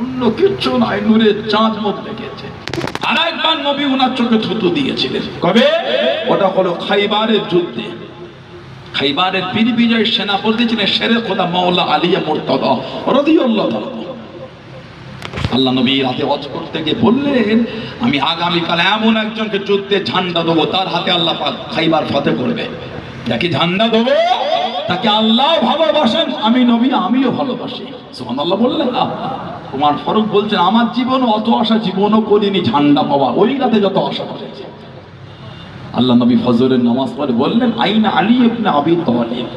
অন্য কিচ্ছু নাই, নূরের চাঁদ মুখ দেখেছে। আর একবার নবী ওনার চোখে থুতু দিয়েছিলেন। কবে? ওটা হলো খাইবারের যুদ্ধে। খাইবারের বীর বিজয় সেনাপতি ছিলেন শেরে খোদা মাওলা আলিয়া মুর্তদা রাদিয়াল্লাহু তাআলা। আল্লাহ নবী রাতে হজ করতে গিয়ে বললেন, আমি আগামীকাল এমন একজনকে যুদ্ধে ঝান্ডা দেবো, তার হাতে আল্লাহ পাক খাইবার ফতে করবে। যাকে ঝান্ডা দেবো তাকে আল্লাহ ভালোবাসেন, আমি নবী আমিও ভালোবাসি। সুবহানাল্লাহ বললেন না? তোমার ফারুক বলছেন, আমার জীবন অত আশা জীবনও করিনি ঝান্ডা পাওয়া, ওই রাতে যত আশা করেছে। আল্লাহ নবী ফজরের নামাজ পড়ে বললেন, আইনা আলী ইবনে আবি তালিব,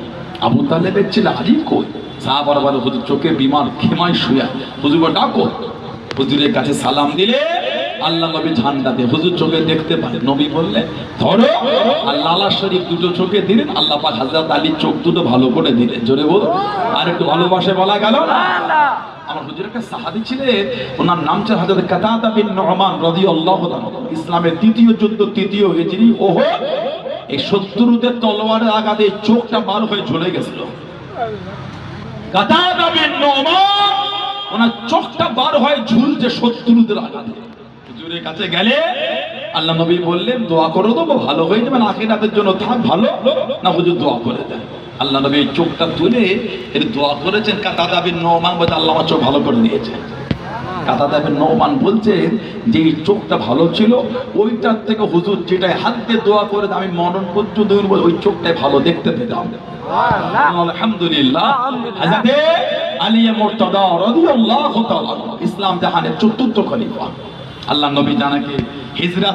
আবু তালেবের ছেলে আলী কই? সাহাবারা বলে, হুজুর চোখে বিমার খেমায় শুয়ে, হুজুরকে ডাকো। হুজুরের কাছে সালাম দিলে আল্লাহ নবী ঝান্ডা দিয়ে হুজুর চোখে দেখতে পারে। নবী বললেন, ধরো। আল্লাহ আল্লাহ শরীফ দুটো চোখে দিলেন, আল্লাহ পাক হযরত আলীর চোখ দুটো ভালো করে দিলেন। জোরে বল, আর একটু ভালোবাসে বলা গেল না? আমার হুজুর একটা সাহাবী ছিলেন, ওনার নাম ছিল হযরত কাতাদা বিন নুমান রাদিয়াল্লাহু তাআলা। ইসলামের তৃতীয় যুদ্ধ, তৃতীয় হিজরি ওহদ। এই শত্রুদের তলোয়ারের আঘাতে চোখটা বার হয়ে ঝরে গেছিল। কাতাদা বিন নুমান, ওনার চোখটা বার হয়ে ঝুলছে শত্রুদের আঘাতে। হুজুরের কাছে গেলে আল্লাহ নবী বললেন, দোয়া করে দেবো, ভালো হয়ে যাবেন, আখিরাতের জন্য থাক ভালো না। হুজুর দোয়া করে দেন। আল্লাহ নবী চোখটা তুলে এর দোয়া করেছেন। কাতাদা বিন নুমান বলতে, আল্লাহ আমার চোখ ভালো করে দিয়েছে। কাতাদা বিন নুমান বলছেন যে এই চোখটা ভালো ছিল, ওইটার থেকে হুজুর যেটাই হাত দিয়ে দোয়া করে আমি মরণ পর্যন্ত ওই চোখটাই ভালো দেখতে পেতাম। আলহামদুলিল্লাহ। হযরত আলী মুর্তদা রাদিয়াল্লাহু তাআলা ইসলাম জাহানের চতুর্থ খলিফা। আল্লাহ নবী জানাকে হিজরত